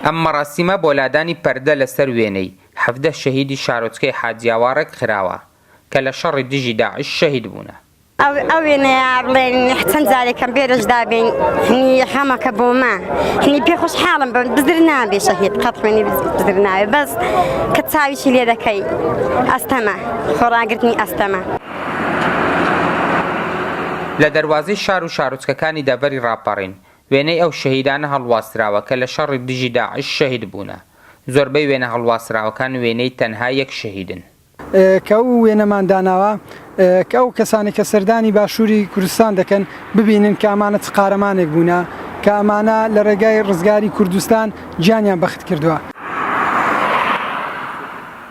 ئەم مەراسیمە بۆ لادانی پەردە لەسەر وێنەی 17 شەهیدی شارۆچکەی حاجیاوارێک خراوە کە لە شەڕی دژی داعش شەهید بوونە. ئەو وێنەیە بڵێن چەند جارێکم بێرەش دابین هنی خەمەکە بۆمە هنی پێ خۆشحاڵم بم بزر نابێ شەهید قەت خوێنی بزر نابێ بەس کە چاویشی لێ دەکەی ئەستەمە خۆڕاگرتنی ئەستەمە. لە دەروازەی شار و شارۆچکەکانی دەڤەری ڕاپەڕین وێنەی ئەو شەهیدانە هەڵواسراوە کە لە شەڕی دژی داعش شەهید بوونە. زۆربەی وێنە هەڵواسراوەکان وێنەی تەنها یەک شەهیدن. کە ئەو وێنەمان داناوە کە ئەو کەسانی کە سەردانی باشووری کوردستان دەکەن ببینن کە ئەمانە چ قارەمانێک بوونە کە ئەمانە لە ڕێگای ڕزگاری کوردستان گیانیان بەخت کردووە.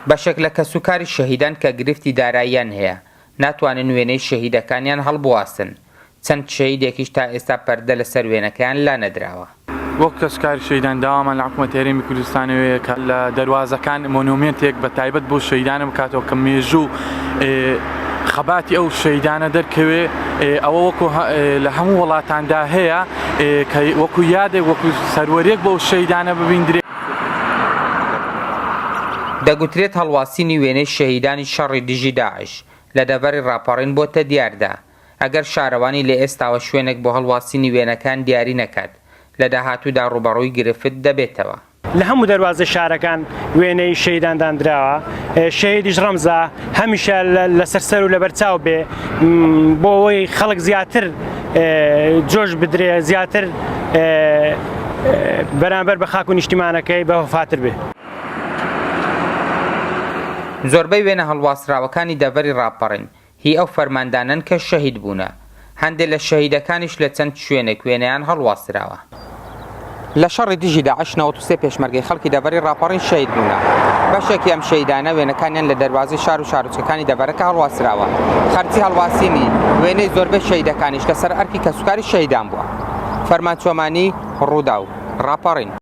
بەشێک لە کەسوکاری شەهیدان کە گرفتی داراییان هەیە ناتوانن وێنەی شەهیدەکانیان هەڵبواسن. چەند شەهیدێکیش تا ئێستا پەردە لەسەر وێنەکەیان لا نەدراوە. وەک کەسکاری شەهیدان داوامان لە حکومەت هێرێمی کوردستانەوەیە کە لە دەواازەکان مۆنومنتێک بە تایبەت بۆ شەهیدانە بکاتەوە کە مێژوو خەباتی ئەو شەهیدانە دەرکەوێ. ئەوە وەکو لە هەموو وڵاتاندا هەیە کە وەکو یادێک وەکو سەروەریەک بۆ شەهیدانە ببیندرێت. دەگوترێت هەڵواسینی وێنەی شەهیدانی شەڕی دژی داعش لە دەڤەری ڕاپەڕین بۆتە دیاردا. ئەگەر شارەوانی لە ئێستاوە شوێنێک بۆ هەڵواسینی وێنەکان دیاری نەکات لە داهاتوودا ڕوبەڕووی گرفت دەبێتەوە. لە هەموو دەواازە شارەکان وێنەی شەهیداندانراوە. شەهیدیش ڕەمزە هەمیشە لەسەر سەر و لەبەرچاو بێ بۆ ئەوەی خەڵک زیاتر جۆش بدرێ زیاتر بەرامبەر بە خاک و نیشتیمانەکەی بە وەفاتر بێ. زۆربەی وێنە هەڵواسراوەکانی دەڤەری ڕاپەڕین هی ئەو فەرماندانن کە شەهید بوونە. هەندێک لە شەهیدەکانیش لە چەند شوێنێک وێنەیان هەڵواسراوە. لە شەڕی دژی داعش 93 پێشمەرگەی خەڵکی دەڤەری ڕاپەڕین شەهید بوونە. بەشێکی ئەم شەهیدانە وێنەکانیان لە دەروازەی شار و شارۆچکەکانی دەڤەرەکە هەڵواسراوە. خەرجی هەڵواسینی وێنەی زۆربەی شەهیدەکانیش لەسەر ئەرکی کەسوکاری شەهیدان بووە. فەرمانچۆمانی ڕوودا و ڕاپەڕین.